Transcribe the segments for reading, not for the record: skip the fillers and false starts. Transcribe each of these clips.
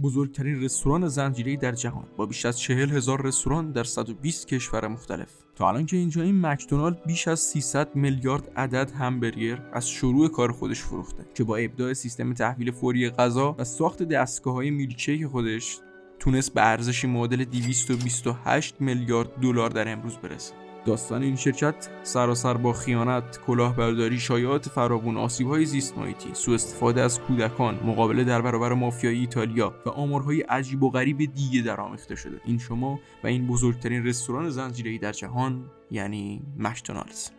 بزرگترین رستوران زنجیره‌ای در جهان با بیش از 40,000 رستوران در 120 کشور مختلف. تا الان که اینجا این مکدونالد بیش از 300 میلیارد عدد همبرگر از شروع کار خودش فروخته که با ابداع سیستم تحویل فوری غذا و ساخت دستگاه‌های میلکشیک خودش تونست به ارزشی معادل 228 میلیارد دلار در امروز برسه. داستان این شرکت سراسر با خیانت، کلاهبرداری، شایعات فراوان، آسیب‌های زیست محیطی، سوء استفاده از کودکان، مقابله در برابر مافیای ایتالیا و آمارهای عجیب و غریب دیگه درآمیخته شده. این شما و این بزرگترین رستوران زنجیره‌ای در جهان، یعنی مکدونالدز.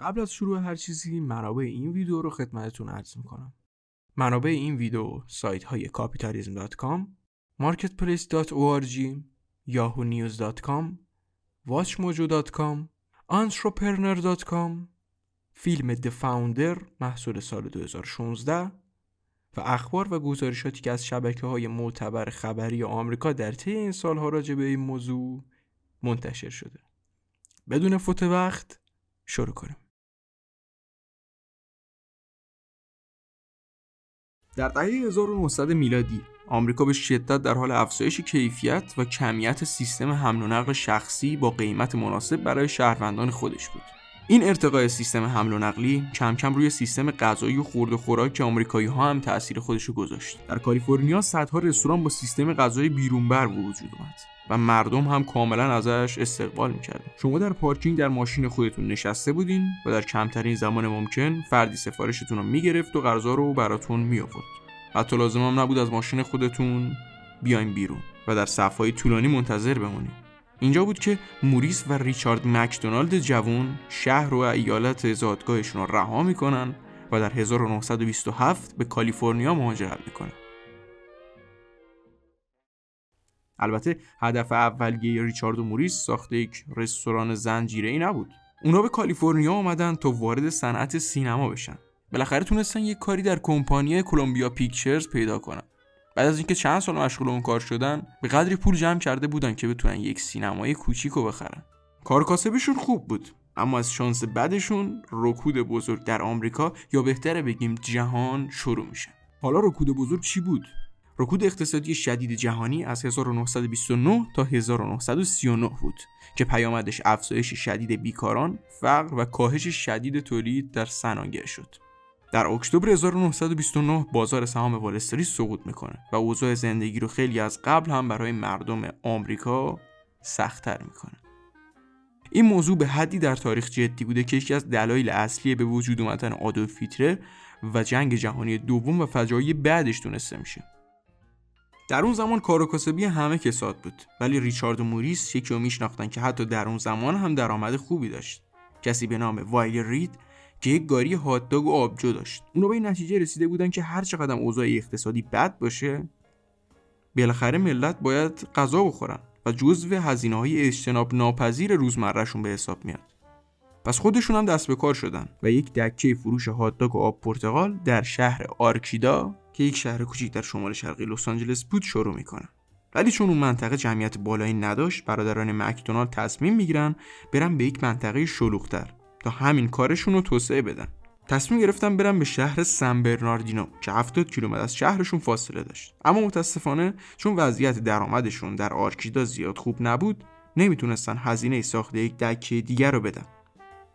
قبل از شروع هر چیزی منابع این ویدیو رو خدمتتون عرض می‌کنم. منابع این ویدیو سایت های capitalism.com، marketplace.org، yahoonews.com، watchmojo.com، entrepreneur.com، فیلم The Founder محصول سال 2016 و اخبار و گزارشاتی که از شبکه‌های معتبر خبری آمریکا در طی این سال‌ها راجع به این موضوع منتشر شده. بدون فوت وقت شروع کنیم. در دهه 1900 میلادی آمریکا به شدت در حال افزایش کیفیت و کمیت سیستم حمل و نقل شخصی با قیمت مناسب برای شهروندان خودش بود. این ارتقای سیستم حمل و نقلی کم کم روی سیستم غذایی و خورد و خوراک آمریکایی‌ها هم تأثیر خودش رو گذاشت. در کالیفرنیا صدها رستوران با سیستم غذای بیرونبر وجود اومد و مردم هم کاملا ازش استقبال می‌کردن. شما در پارکینگ در ماشین خودتون نشسته بودین و در کمترین زمان ممکن فردی سفارشتون رو می‌گرفت و غذا رو براتون می‌آورد. حتی لازم هم نبود از ماشین خودتون بیاین بیرون و در صف‌های طولانی منتظر بمونید. اینجا بود که موریس و ریچارد مکدونالد جوان شهر و ایالت زادگاهشون رو رها می‌کنن و در 1927 به کالیفرنیا مهاجرت می‌کنن. البته هدف اولیه ریچارد و موریس ساخت یک رستوران زنجیره‌ای نبود. اونا به کالیفرنیا آمدن تا وارد صنعت سینما بشن. بالاخره تونستن یک کاری در کمپانی کلمبیا پیکچرز پیدا کنن. بعد از اینکه چند سال مشغول اون کار شدن، به قدری پول جمع کرده بودن که بتونن یک سینمای کوچیکو بخرن. کار کاسبشون خوب بود، اما از شانس بدشون رکود بزرگ در آمریکا یا بهتره بگیم جهان شروع میشه. حالا رکود بزرگ چی بود؟ رکود اقتصادی شدید جهانی از 1929 تا 1939 بود که پیامدش افزایش شدید بیکاران، فقر و کاهش شدید تولید در صنایع شد. در اکتبر 1929 بازار سهام وال استریت سقوط میکنه و اوضاع زندگی رو خیلی از قبل هم برای مردم آمریکا سخت‌تر میکنه. این موضوع به حدی در تاریخ جدی بوده که یکی از دلایل اصلی به وجود اومدن آدولف هیتلر و جنگ جهانی دوم و فجایع بعدش دونسته میشه. در اون زمان کار و کاسبی همه کساد بود، ولی ریچارد و موریس یکی رو میشناختن که حتی در اون زمان هم درآمد خوبی داشت. کسی به نام وایلی رید که یک گاری هات داگ و آبجو داشت. اونا به این نتیجه رسیده بودن که هر چقدر اوضاع اقتصادی بد باشه، بالاخره ملت باید غذا بخورن و جزو هزینه‌های اجتناب ناپذیر روزمرهشون به حساب میاد. پس خودشون هم دست به کار شدن و یک دکه فروش هات داگ و آب پرتقال در شهر آرکیدا که یک شهر کوچیک در شمال شرقی لس آنجلس بود شروع میکنن. ولی چون اون منطقه جمعیت بالایی نداشت، برادران مکدونالد تصمیم میگیرن برن به یک منطقه شلوغ‌تر تا همین کارشون رو توسعه بدن. تصمیم گرفتن برن به شهر سن برناردینو که 70 کیلومتر از شهرشون فاصله داشت. اما متاسفانه چون وضعیت درآمدشون در آرکیدا زیاد خوب نبود، نمیتونستن هزینه ساخت یک دکه دیگه رو بدن.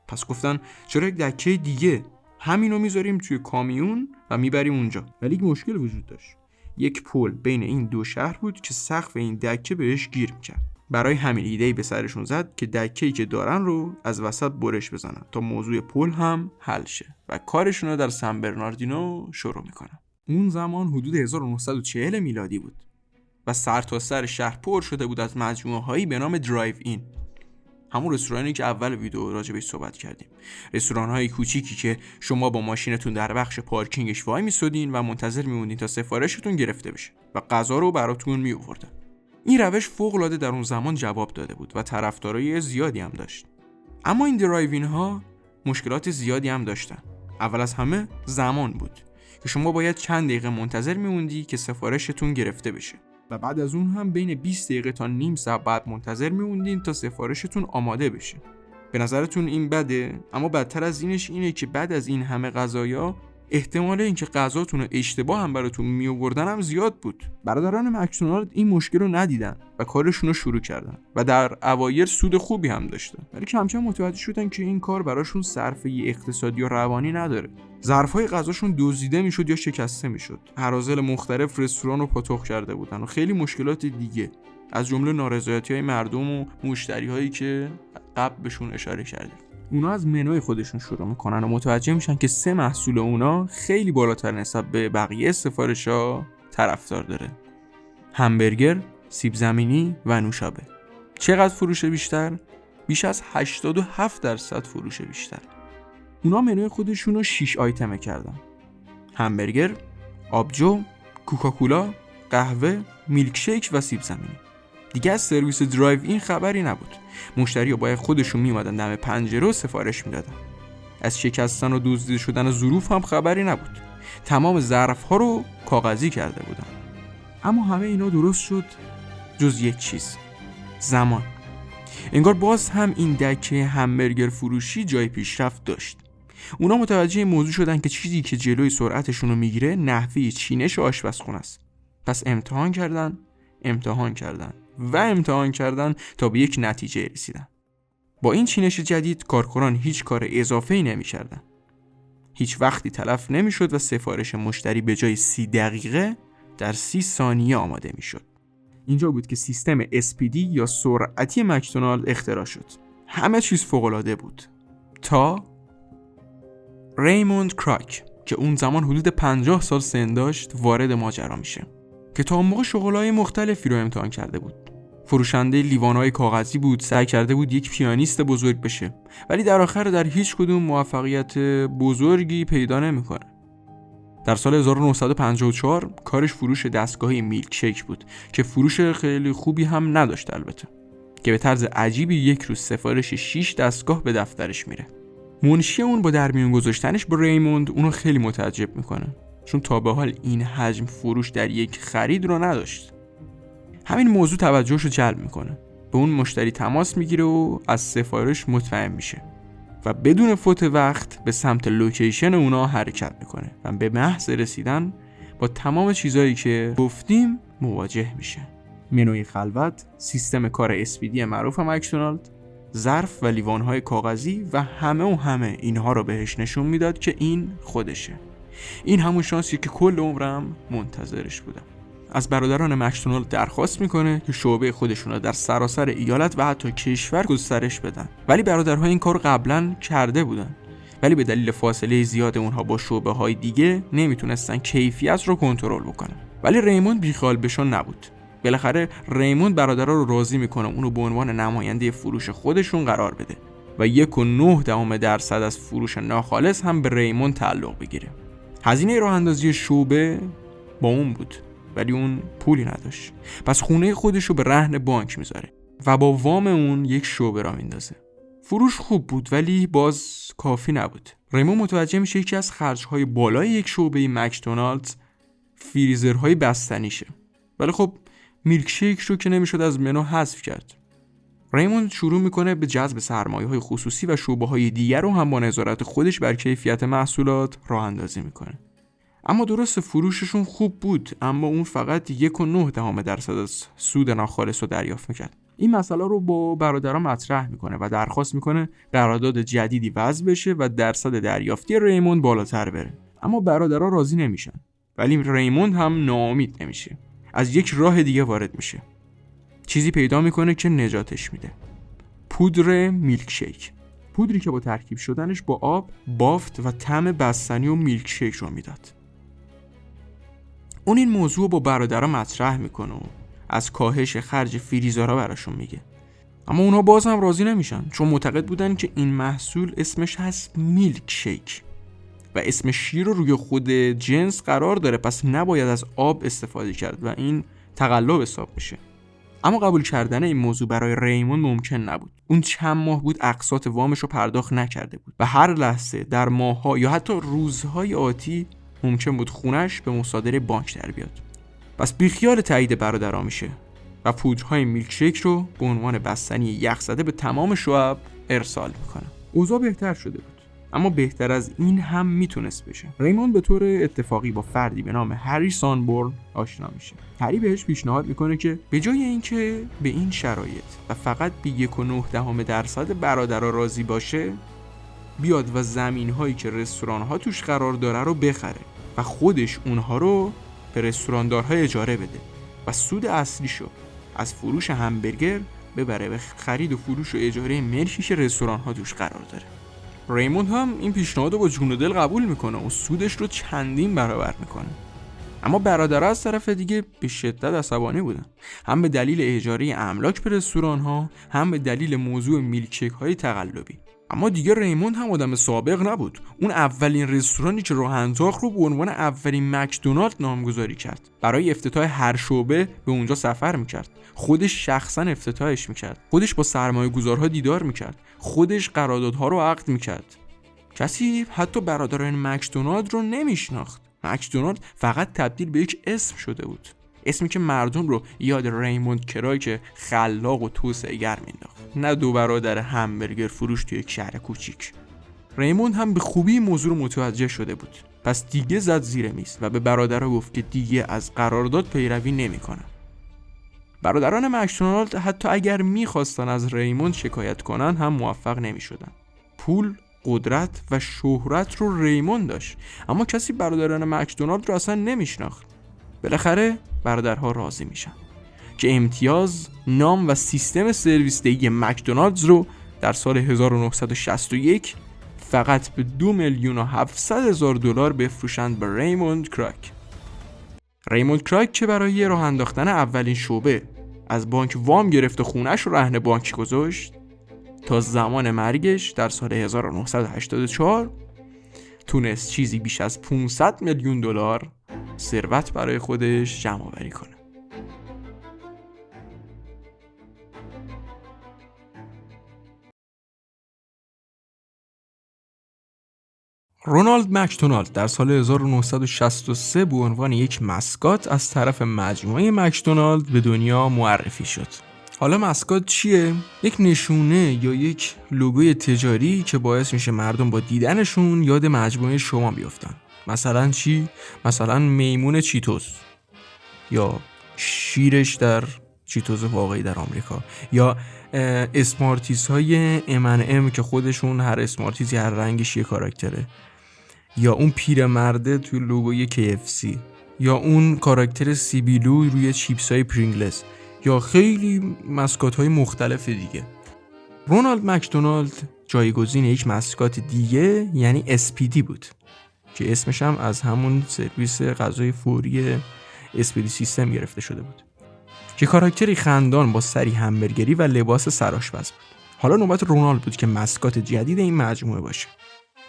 پس گفتن چرا یک دکه دیگه؟ همینو میذاریم توی کامیون و میبریم اونجا. ولی یک مشکل وجود داشت. یک پل بین این دو شهر بود که سقف این دکه بهش گیر میکرد. برای همین ایده‌ای به سرشون زد که دکه‌ای که دارن رو از وسط برش بزنن تا موضوع پل هم حل شه و کارشون رو در سن برناردینو شروع میکنن. اون زمان حدود 1940 میلادی بود و سر تا سر شهر پر شده بود از مجموعه‌هایی به نام درایو این. همون رستورانی که اول ویدیو راجع بهش صحبت کردیم. رستوران‌های کوچیکی که شما با ماشینتون در بخش پارکینگش وای میسودین و منتظر میمونین تا سفارشتون گرفته بشه و غذا رو براتون میآوردن. این روش فوق‌العاده در اون زمان جواب داده بود و طرفدارای زیادی هم داشت. اما این درایوین ها مشکلات زیادی هم داشتن. اول از همه زمان بود که شما باید چند دقیقه منتظر میموندی که سفارشتون گرفته بشه و بعد از اون هم بین 20 دقیقه تا نیم ساعت بعد منتظر میموندین تا سفارشتون آماده بشه. به نظرتون این بده؟ اما بدتر از اینش اینه که بعد از این همه غذایا احتمال اینکه غذاتون رو اشتباه هم براتون میآوردن هم زیاد بود. برادران مکدونالد این مشکل رو ندیدن و کارشون رو شروع کردن و در اوایل سود خوبی هم داشتن، ولی کم کم متوجه شدن که این کار براشون صرفه اقتصادی و روانی نداره. ظرفای غذاشون دزدیده میشد یا شکسته میشد. اراذل مختلف رستوران رو پاتوق کرده بودن و خیلی مشکلات دیگه، از جمله نارضایتی‌های مردم و مشتری‌هایی که قبل بهشون اشاره کردیم. اونا از منوی خودشون شروع میکنن و متوجه میشن که 3 محصول اونا خیلی بالاتر نسبت به بقیه سفارش‌ها طرفدار داره: همبرگر، سیب زمینی و نوشابه. چقدر فروش بیشتر؟ بیش از 87% فروش بیشتر. اونا منوی خودشون رو 6 آیتمه کردن: همبرگر، آبجو، کوکاکولا، قهوه، میلکشیک و سیب زمینی. دیگه از سرویس درایو این خبری نبود. مشتری‌ها باید خودشون میومدن دم پنجره و سفارش میدادن. از شکستن و دزدیده شدن ظروف هم خبری نبود. تمام ظرف‌ها رو کاغذی کرده بودن. اما همه اینا درست شد جز یک چیز: زمان. انگار باز هم این دکه همبرگر فروشی جای پیشرفت داشت. اونا متوجه این موضوع شدن که چیزی که جلوی سرعتشون رو میگیره نحوه چینش آشپزخونه است. پس امتحان کردن تا به یک نتیجه رسیدن. با این چینش جدید کارکنان هیچ کار اضافه‌ای نمی‌کردن. هیچ وقتی تلف نمی‌شد و سفارش مشتری به جای 30 دقیقه در 30 ثانیه آماده می‌شد. اینجا بود که سیستم SPD یا سرعتی مکدونالد اختراع شد. همه چیز فوق‌العاده بود تا ریموند کراک که اون زمان حدود 50 سال سن داشت وارد ماجرا میشه، که تا اون موقع شغل‌های مختلفی رو امتحان کرده بود. فروشنده لیوان‌های کاغذی بود، سعی کرده بود یک پیانیست بزرگ بشه، ولی در آخر در هیچ کدوم موفقیت بزرگی پیدا نمی‌کنه. در سال 1954 کارش فروش دستگاهی میلکشیک بود که فروش خیلی خوبی هم نداشت البته، که به طرز عجیبی یک روز سفارش 6 دستگاه به دفترش میره. منشی اون با در میون گذاشتنش با ریموند اونو خیلی متعجب میکنه، چون تا به حال این حجم فروش در یک خرید رو نداشت. همین موضوع توجهش رو جلب میکنه. به اون مشتری تماس میگیره و از سفارش مطمئن میشه و بدون فوت وقت به سمت لوکیشن اونا حرکت میکنه و به محض رسیدن با تمام چیزایی که گفتیم مواجه میشه: منوی خلوت، سیستم کار SPD معروف مکدونالد، ظرف و لیوان‌های کاغذی و همه اینها رو بهش نشون میداد که این خودشه. این همون شانسیه که کل عمرم منتظرش بودم. از برادران مکدونالد درخواست میکنه که شعبه خودشون رو در سراسر ایالت و حتی کشور گسترش بدن، ولی برادرها این کار قبلا کرده بودن، ولی به دلیل فاصله زیاد اونها با شعبه های دیگه نمیتونستن کیفیت رو کنترل بکنن. ولی ریموند بیخیال بشون نبود. بالاخره ریموند برادرها رو راضی میکنه اونو به عنوان نماینده فروش خودشون قرار بده و 1.9% از فروش ناخالص هم به ریموند تعلق بگیره. هزینه راه اندازی شعبه با اون بود، ولی اون پولی نداشت. پس خونه خودشو به رهن بانک میذاره و با وام اون یک شعبه را میندازه. فروش خوب بود ولی باز کافی نبود. ریمون متوجه میشه یکی از خرجهای بالای یک شعبه مکدونالدز فریزرهای بستنیشه. ولی خب میلکشیک رو که نمیشد از منو حذف کرد. ریموند شروع میکنه به جذب سرمایه‌های خصوصی و شعبه‌های دیگر رو هم با نظارت خودش بر کیفیت محصولات راه اندازی میکنه. اما درست فروششون خوب بود، اما اون فقط 1.9% از سود ناخالص رو دریافت میکرد. این مسئله رو با برادرها مطرح میکنه و درخواست میکنه قرارداد جدیدی وضع بشه و درصد دریافتی ریموند بالاتر بره. اما برادرها راضی نمیشن، ولی ریموند هم ناامید نمیشه. از یک راه دیگه وارد میشه. چیزی پیدا میکنه که نجاتش میده: پودر میلکشیک. پودری که با ترکیب شدنش با آب بافت و طعم بستنی و میلکشیک رو میداد. اون این موضوع با برادرها مطرح میکنه و از کاهش خرج فریزرها براشون میگه. اما اونا باز هم راضی نمیشن، چون معتقد بودن که این محصول اسمش هست میلکشیک و اسم شیر رو روی خود جنس قرار داره، پس نباید از آب استفاده کرد و این تقلب حساب میشه. اما قبول کردن این موضوع برای ریموند ممکن نبود. اون چند ماه بود اقساط وامش رو پرداخت نکرده بود و هر لحظه در ماه‌ها یا حتی روزهای آتی ممکن بود خونش به مصادره بانک در بیاد. پس بیخیال تایید برادرها میشه و پودرهای میلکشیک رو به عنوان بستنی یخ زده به تمام شعب ارسال میکنه. اوضاع بهتر شده بود، اما بهتر از این هم میتونست بشه. ریموند به طور اتفاقی با فردی به نام هری سانبورن آشنا میشه. هری بهش پیشنهاد میکنه که به جای اینکه به این شرایط و فقط به 1.9% برادرها راضی باشه، بیاد و زمین‌هایی که رستوران‌ها توش قرار داره رو بخره و خودش اونها رو به رستوراندارها اجاره بده و سود اصلیشو از فروش همبرگر ببره به خرید و فروش و اجاره ملکی که رستوران‌ها توش قرار داره. ریموند هم این پیشنهاد رو با جون و دل قبول میکنه و سودش رو چندین برابر میکنه. اما برادرها از طرف دیگه به شدت عصبانی بودن، هم به دلیل اجاره املاک به رستوران‌ها، هم به دلیل موضوع میلکشیک‌های تقلبی. اما دیگه ریموند هم آدم سابق نبود. اون اولین رستورانی که راه انداخت رو به عنوان اولین مکدونالد نامگذاری کرد. برای افتتاح هر شعبه به اونجا سفر میکرد، خودش شخصا افتتاحش میکرد، خودش با سرمایه‌گذارها دیدار میکرد، خودش قراردادها رو عقد میکرد. کسی حتی برادران مکدونالد رو نمیشناخت. مکدونالد فقط تبدیل به یک اسم شده بود، اسمی که مردم رو یاد ریموند کرایک خلاق و توسعه‌گر مینداخت، نه دو برادر همبرگر فروش توی یک شهر کوچیک. ریموند هم به خوبی این موضوع رو متوجه شده بود، پس دیگه زد زیر میز و به برادرها گفت که دیگه از قرارداد پیروی نمی‌کنه. برادران مکدونالد حتی اگر می‌خواستن از ریموند شکایت کنن هم موفق نمی‌شدن. پول، قدرت و شهرت رو ریموند داشت، اما کسی برادران مکدونالد رو اصلا نمیشناخت. بالاخره برادرها راضی میشن که امتیاز، نام و سیستم سرویس دهی مکدونالدز رو در سال 1961 فقط به $2,700,000 بفروشند به ریموند کراک. ریموند کراک که برای راه انداختن اولین شعبه از بانک وام گرفت و خونه‌اش رو رهن بانک گذاشت، تا زمان مرگش در سال 1984 تونست چیزی بیش از $500 میلیون ثروت برای خودش جمع آوری کنه. رونالد مکدونالد در سال 1963 به عنوان یک مسکات از طرف مجموعه مکدونالد به دنیا معرفی شد. حالا مسکات چیه؟ یک نشونه یا یک لوگوی تجاری که باعث میشه مردم با دیدنشون یاد مجموعه شما بیفتن. مثلا چی؟ مثلا میمون چیتوز، یا شیرش در چیتوز واقعی در آمریکا، یا اسمارتیس های M&M که خودشون هر اسمارتیسی هر رنگش یه کاراکتره، یا اون پیرمرده توی لوگوی KFC، یا اون کاراکتر سیبیلو روی چیپس های پرینگلز، یا خیلی مسکات های مختلف دیگه. رونالد مکدونالد جایگزین یک مسکات دیگه یعنی SPD بود که اسمش هم از همون سرویس غذای فوری SPD سیستم گرفته شده بود، که کاراکتری خندان با سری همبرگری و لباس سرآشپز بود. حالا نوبت رونالد بود که مسکات جدید این مجموعه باشه.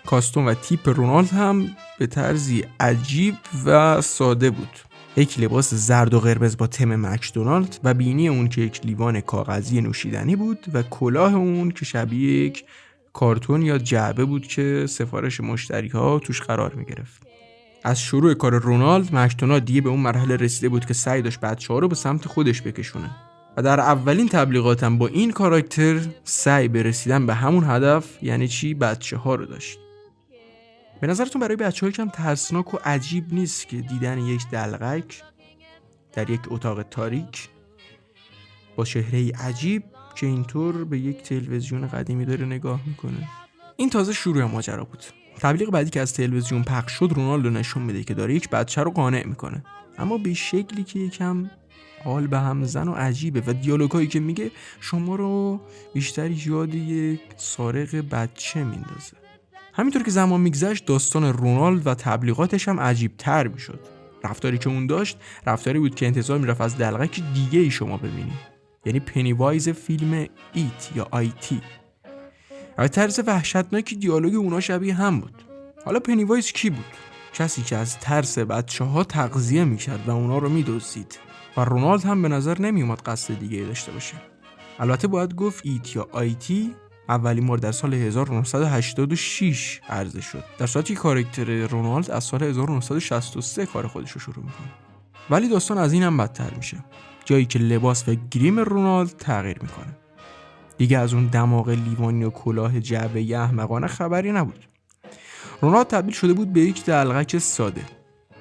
کاستوم و تیپ رونالد هم به طرزی عجیب و ساده بود. یک لباس زرد و قرمز با تم مکدونالد و بینی اون که یک لیوان کاغذی نوشیدنی بود و کلاه اون که شبیه یک کارتون یا جعبه بود که سفارش مشتری‌ها توش قرار می‌گرفت. از شروع کار رونالد مکدونالد دیگه به اون مرحله رسیده بود که سعی داشت بچه‌ها رو به سمت خودش بکشونه و در اولین تبلیغاتم با این کاراکتر سعی به رسیدن به همون هدف، یعنی چی؟ بچه‌ها رو داشت. به نظرتون برای بچه‌ها کم ترسناک و عجیب نیست که دیدن یک دلغک در یک اتاق تاریک با چهره‌ای عجیب که اینطور به یک تلویزیون قدیمی داره نگاه میکنه؟ این تازه شروع ماجرا بود. تبلیغ بعدی که از تلویزیون پخش شد رونالدو نشون میده که داره یک بچه رو قانع میکنه، اما به شکلی که یکم حال به هم زن و عجیبه و دیالوگایی که میگه شما رو بیشتر یاد یک سارق بچه میندازه. همینطور که زمان میگذشت داستان رونالد و تبلیغاتش هم عجیب تر میشد. رفتاری که اون داشت رفتاری بود که انتظار میرفت از دلغک دیگه ای شما ببینی، یعنی پنیوایز فیلم ایت یا آیتی. و طرز وحشتناکی دیالوگ اونا شبیه هم بود. حالا پنیوایز کی بود؟ کسی که از ترس بچه‌ها تغذیه میکرد و اونا رو میدزدید. و رونالد هم به نظر نمیومد قصد دیگه داشته باشه. البته باید گفت ایت یا آیتی اولین بار در سال 1986 عرضه شد، در صورتی که کاراکتر رونالد از سال 1963 کار خودش رو شروع میکنه. ولی داستان از این هم بدتر میشه، جایی که لباس و گریم رونالد تغییر میکنه. دیگه از اون دماغ لیوانی و کلاه جعبه احمقانه خبری نبود. رونالد تبدیل شده بود به یک دلغک ساده،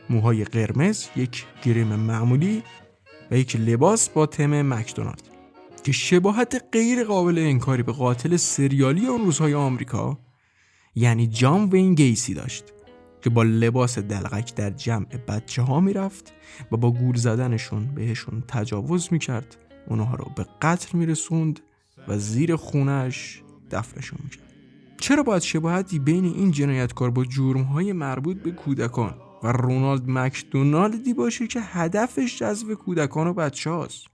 موهای قرمز، یک گریم معمولی و یک لباس با تم مکدونالد که شباهت غیر قابل انکاری به قاتل سریالی اون روزهای آمریکا یعنی جان وین گیسی داشت که با لباس دلغک در جمع بچه ها میرفت و با گول زدنشون بهشون تجاوز میکرد، اونها رو به قتل میرسوند و زیر خونش دفنشون میکرد. چرا باید شباهتی بین این جنایتکار با جرم‌های مربوط به کودکان و رونالد مکدونالدی باشه که هدفش جذب کودکان و بچه‌هاست؟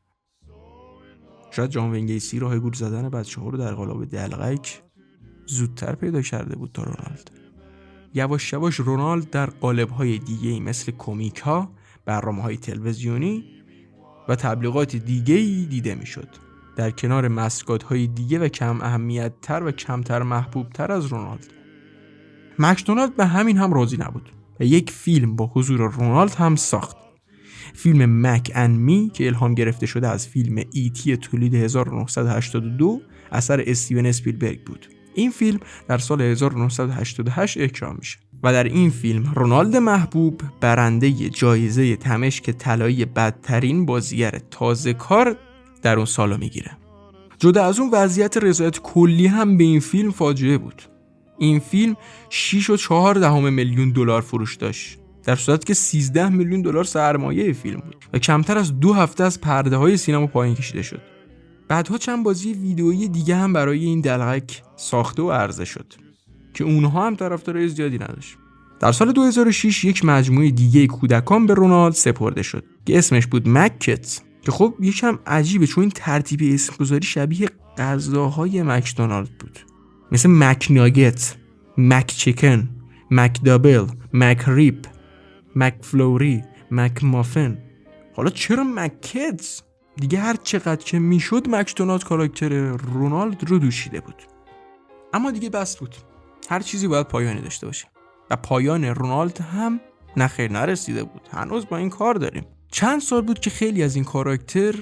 شاید جان وین گیسی راه گول زدن بچه‌ها رو در قالب دلغک زودتر پیدا کرده بود تا رونالد. یواش یواش رونالد در قالب‌های دیگه‌ای مثل کمیک‌ها، برنامه‌های تلویزیونی و تبلیغات دیگه‌ای دیده می‌شد، در کنار مسکات‌های دیگه و کم اهمیت‌تر و کمتر محبوب‌تر از رونالد. مکدونالد به همین هم راضی نبود و یک فیلم با حضور رونالد هم ساخت. فیلم مک اند می که الهام گرفته شده از فیلم ایتی تولید 1982 اثر استیون اسپیلبرگ بود. این فیلم در سال 1988 اکران میشه و در این فیلم رونالد محبوب برنده جایزه تمشک طلایی بدترین بازیگر تازه کار در اون سالو میگیره. جدا از اون وضعیت رضایت کلی هم به این فیلم فاجعه بود. این فیلم 6.4 میلیون دلار فروش داشت، در صورتی که 13 میلیون دلار سرمایه فیلم بود و کمتر از 2 هفته از پرده های سینما پایین کشیده شد. بعدها چند بازی ویدئویی دیگه هم برای این دلغک ساخته و عرضه شد که اونها هم طرفدارای زیادی نداشت. در سال 2006 یک مجموعه دیگه کودکان به رونالد سپرده شد که اسمش بود مک‌کتس، که خب یکم عجیبه چون این ترتیب اسم گذاری شبیه غذاهای مکدونالد بود، مثل مک ناگت، مک چیکن، مک دابل، مک ریپ، مک فلوری، مک مافن. حالا چرا مک‌کتس؟ دیگه هر چقدر که میشد مکدونالد کاراکتر رونالد رو دوشیده بود. اما دیگه بس بود، هر چیزی باید پایانی داشته باشه و پایان رونالد هم نخیر نرسیده بود. هنوز با این کار داریم. چند سال بود که خیلی از این کاراکتر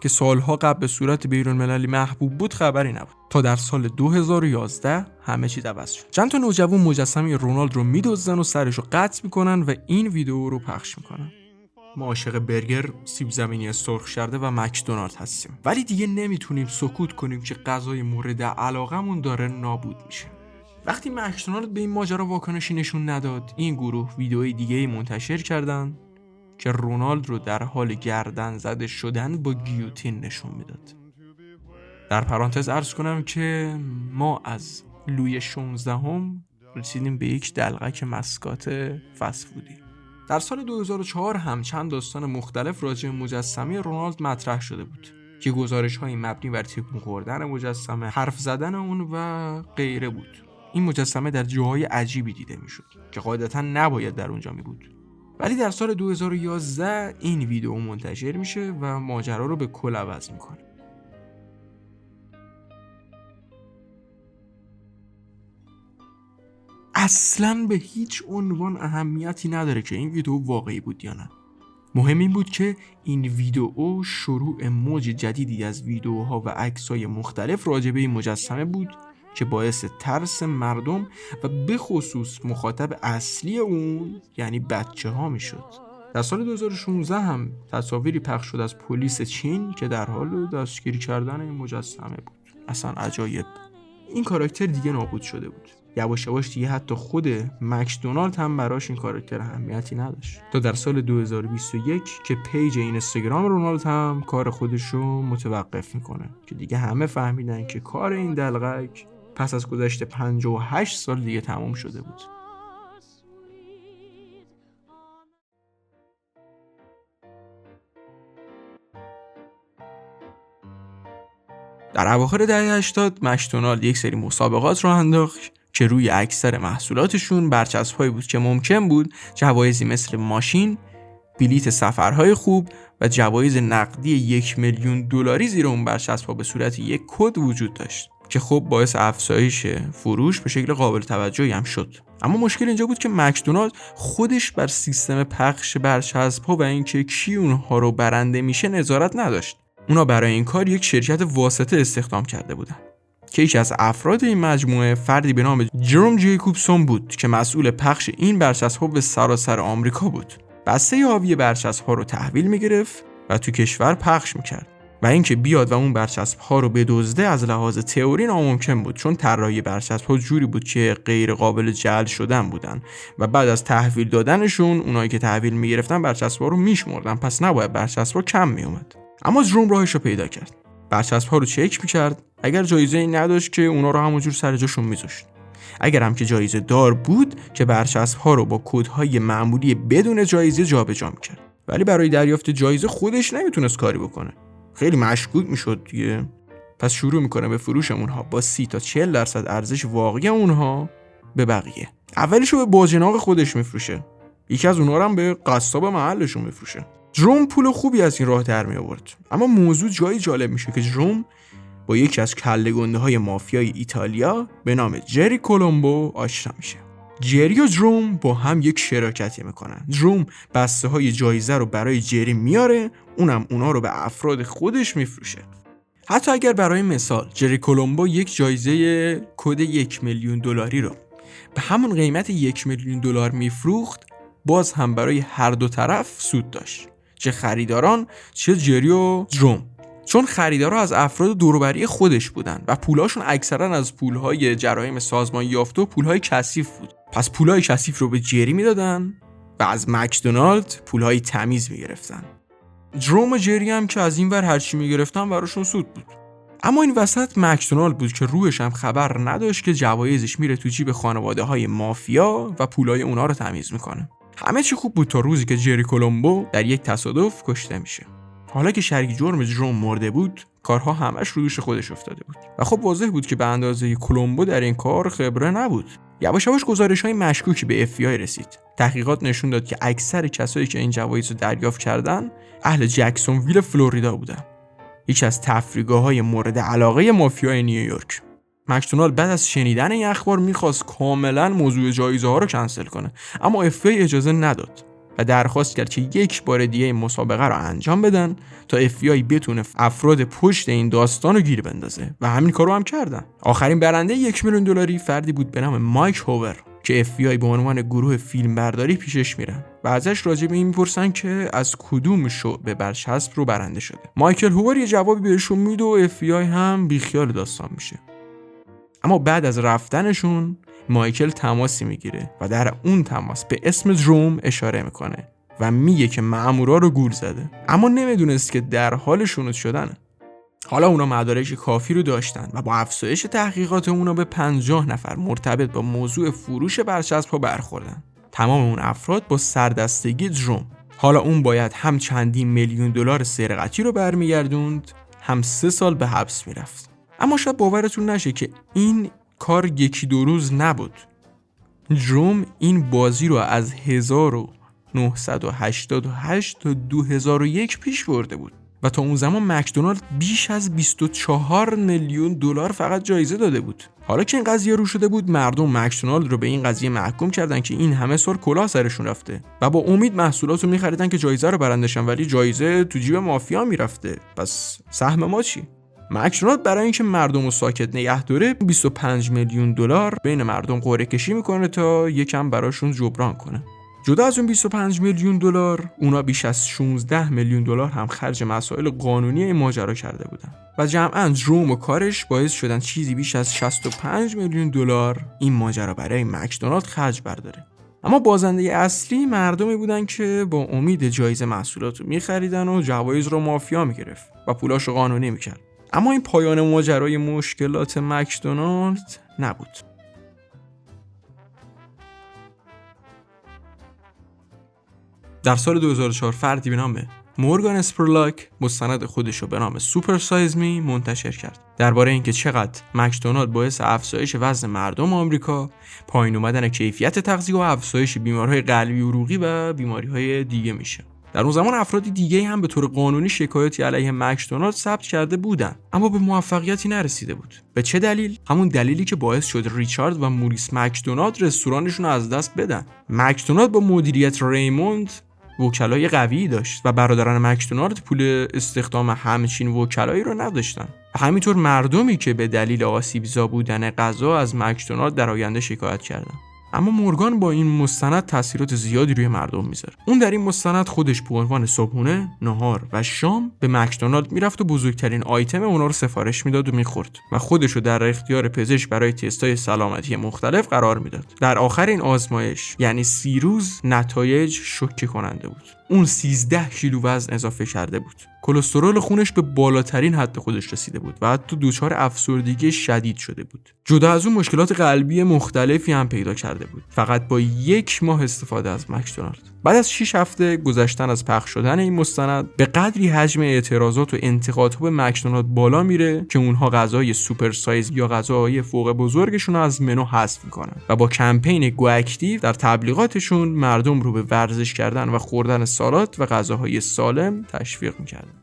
که سالها قبل به صورت بیرون‌المللی محبوب بود خبری نبود، تا در سال 2011 همه چیز عوض شد. چند تا نوجوان مجسمه رونالد رو میدزدن و سرش رو قطع میکنن و این ویدیو رو پخش میکنن. ما عاشق برگر، سیب زمینی سرخ شرده و مکدونالد هستیم، ولی دیگه نمیتونیم سکوت کنیم که غذای مورد علاقمون داره نابود میشه. وقتی مکدونالد به این ماجرا واکنشی نشون نداد، این گروه ویدیوی دیگه‌ای منتشر کردن که رونالد رو در حال گردن زده شدن با گیوتین نشون میداد. در پرانتز عرض کنم که ما از لوی 16 رسیدیم به یک دلغک مسکات فست فودی. در سال 2004 هم چند داستان مختلف راجع به مجسمه رونالد مطرح شده بود که گزارش‌های مبنی بر تکون خوردن مجسمه، حرف زدن اون و غیره بود. این مجسمه در جاهای عجیبی دیده میشد که قاعدتاً نباید در اونجا می بود. ولی در سال 2011 این ویدیو منتشر میشه و ماجرا رو به کل عوض میکنه. اصلاً به هیچ عنوان اهمیتی نداره که این ویدیو واقعی بود یا نه. مهم این بود که این ویدیو شروع موج جدیدی از ویدیوها و عکس‌های مختلف راجع به این مجسمه بود که باعث ترس مردم و به خصوص مخاطب اصلی اون یعنی بچه‌ها میشد. در سال 2016 هم تصاویری پخش شد از پلیس چین که در حال دستگیری کردن این مجسمه بود. اصلا عجایب. این کاراکتر دیگه نابود شده بود. یواش یواش دیگه حتی خود مکدونالد هم براش این کاراکتر اهمیتی نداشت، تا در سال 2021 که پیج اینستاگرام رونالد هم کار خودش رو متوقف میکنه که دیگه همه فهمیدن که کار این دلغک پس از گذشت 58 سال دیگه تموم شده بود. در اواخر دهه 80 مکدونالد یک سری مسابقات رو انداخت که روی اکثر محصولاتشون برچسب‌هایی بود که ممکن بود جوایزی مثل ماشین، بلیت سفرهای خوب و جوایز نقدی 1 میلیون دلاری زیر اون برچسب‌ها به صورت یک کد وجود داشت که خب باعث افزایش فروش به شکل قابل توجهی هم شد. اما مشکل اینجا بود که مکدونالد خودش بر سیستم پخش برچسب‌ها و اینکه کی اونها رو برنده میشه نظارت نداشت. اونا برای این کار یک شرکت واسطه استخدام کرده بودن که یکی از افراد این مجموعه فردی به نام جروم جیکوبسون بود که مسئول پخش این برچسب‌ها به سراسر آمریکا بود. بسته حاوی برچسب‌ها رو تحویل می‌گرفت و تو کشور پخش می‌کرد. و اینکه بیاد و اون برچسب‌ها رو بدزده از لحاظ تئوری ناممکن بود، چون طراحی برچسب‌ها جوری بود که غیر قابل جعل شدن بودن و بعد از تحویل دادنشون اونایی که تحویل می‌گرفتن برچسب‌ها رو میشمردن، پس نباید برچسب‌ها کم میومد. اما جروم راهش رو پیدا کرد. برچسب‌ها رو چک می‌کرد، اگر جایزه‌ای نداشت که اونا رو همونجور سر جاشون می‌ذاشت. اگر هم که جایزه دار بود که برچسب‌ها رو با کدهای معمولی بدون جایزه جابجا می‌کرد. ولی برای دریافت جایزه خودش نمیتونست کاری بکنه. خیلی مشکوک میشد دیگه. پس شروع میکنه به فروش اونها با 30 تا 40% ارزش واقعی اونها به بقیه. اولشو به باجناق خودش میفروشه. یکی از اونها رو هم به قصاب محلشون میفروشه. جروم پول خوبی از این راه در می آورد. اما موضوع جایی جالب میشه که جروم با یکی از کله‌گنده‌های مافیای ایتالیا به نام جری کولومبو آشنا میشه. جری و جروم با هم یک شراکتی میکنن. جروم بسته های جایزه رو برای جری میاره، اونم اونا رو به افراد خودش میفروشه. حتی اگر برای مثال جری کولومبو یک جایزه کد $1,000,000 رو به همون قیمت $1,000,000 میفروخت، باز هم برای هر دو طرف سود داشت، چه خریداران چه جری و جروم. چون خریدارا از افراد دوروبری خودش بودن و پولاشون اکثرا از پولهای جرایم سازمان یافته و پولهای کثیف بود. پس پولهای کثیف رو به جری میدادن و از مکدونالد پولهای تمیز میگرفتن. جروم و جری هم که از این ور هرچی میگرفتن براشون سود بود. اما این وسط مکدونالد بود که روحش هم خبر نداشت که جوایزش میره تو جیب خانواده های مافیا و پولهای اونا رو تمیز میکنه. همه چی خوب بود تا روزی که جری کولومبو در یک تصادف کشته میشه. حالا که شریک جرم جروم مرده بود، کارها همش رو دوش خودش افتاده بود و خب واضح بود که به اندازه کولومبو در این کار خبره نبود. یواش یواش گزارش‌های مشکوکی به FBI رسید. تحقیقات نشون داد که اکثر کسایی که این جوایز رو دریافت کردن اهل جکسونویل فلوریدا بودن، یکی از تفریحگاه‌های مورد علاقه مافیای نیویورک. مکدونالد بعد از شنیدن این اخبار می‌خواست کاملاً موضوع جایزه‌ها رو کنسل کنه، اما FBI اجازه نداد و درخواست کرد که یک بار دیگه این مسابقه رو انجام بدن تا FBI بتونه افراد پشت این داستان رو گیر بندازه و همین کارو هم کردن. آخرین برنده $1,000,000 فردی بود به نام مایک هوور که FBI به عنوان گروه فیلمبرداری پیشش میرن و ازش راجع به این میپرسن که از کدوم شعبه برچسب رو برنده شده. مایکل هوور یه جوابی بهشون میده و FBI هم بیخیال داستان میشه. اما بعد از رفتنشون مایکل تماسی میگیره و در اون تماس به اسم جروم اشاره میکنه و میگه که مأمورا رو گول زده، اما نمیدونست که در حال شنود شدنه. حالا اونا مدارک کافی رو داشتن و با افزایش تحقیقات اونا به 50 نفر مرتبط با موضوع فروش برچسب‌ها برخوردن. تمام اون افراد با سردستگی جروم. حالا اون باید هم چندین میلیون دلار سرقتی رو برمیگردوند، هم 3 سال به حبس میرفت. اما شاید باورتون نشه که این کار 1-2 روز نبود. جروم این بازی رو از 1988 تا 2001 پیش برده بود و تا اون زمان مکدونالد بیش از 24 میلیون دلار فقط جایزه داده بود. حالا که این قضیه رو شده بود، مردم مکدونالد رو به این قضیه محکوم کردن که این همه سال کلاه سرشون رفته و با امید محصولات رو می‌خریدن که جایزه رو برندشن، ولی جایزه تو جیب مافیا میرفته. پس سهم ما چی؟ مکدونالد برای اینکه مردم رو ساکت نگه داره 25 میلیون دلار بین مردم قرعه کشی میکنه تا یکم براشون جبران کنه. جدا از اون 25 میلیون دلار، اونا بیش از 16 میلیون دلار هم خرج مسائل قانونی این ماجرا کرده بودن و جمعاً جروم و کارش باعث شدن چیزی بیش از 65 میلیون دلار این ماجرا برای مکدونالد خرج برداره. اما بازنده اصلی مردمی بودن که با امید جایزه محصولات رو میخریدن و جوایز رو مافیا میگرفت و پولاش رو قانونی میکرد. اما این پایان ماجرای مشکلات مکدونالد نبود. در سال 2004 فردی به نام مورگان اسپرلاک مستند خودش رو به نام سوپر سایز می منتشر کرد درباره اینکه چقدر مکدونالد باعث افزایش وزن مردم آمریکا، پایین اومدن کیفیت تغذیه و افزایش بیماری‌های قلبی و عروقی و بیماری‌های دیگه میشه. در اون زمان افراد دیگه هم به طور قانونی شکایتی علیه مکدونالد ثبت کرده بودن، اما به موفقیتی نرسیده بود. به چه دلیل؟ همون دلیلی که باعث شد ریچارد و موریس مکدونالد رستورانشون رو از دست بدن. مکدونالد با مدیریت ریموند وکلای قوی داشت و برادران مکدونالد پول استخدام همچین وکلایی رو نداشتن. و همینطور مردمی که به دلیل آسیبزا بودن غذا از مکدونالد در آینده شکایت کردن. اما مورگان با این مستند تاثیرات زیادی روی مردم میذاره. اون در این مستند خودش به عنوان صبحونه، نهار و شام به مکدونالد میرفت و بزرگترین آیتم اونا رو سفارش میداد و میخورد و خودش رو در اختیار پزشک برای تستای سلامتی مختلف قرار میداد. در آخر این آزمایش یعنی 30 روز نتایج شوکه کننده بود. اون 13 کیلو وزن اضافه کرده بود. کلسترول خونش به بالاترین حد خودش رسیده بود و حتی دچار افسردگی شدید شده بود. جدا از اون مشکلات قلبی مختلفی هم پیدا کرده بود. فقط با 1 ماه استفاده از مکدونالد. بعد از 6 هفته گذشتن از پخش شدن این مستند به قدری حجم اعتراضات و انتقادها به مکدونالد بالا میره که اونها غذای سوپر سایز یا غذاهای فوق بزرگشون رو از منو حذف میکنن و با کمپین گو اکتیو در تبلیغاتشون مردم رو به ورزش کردن و خوردن سالاد و غذاهای سالم تشویق میکردن.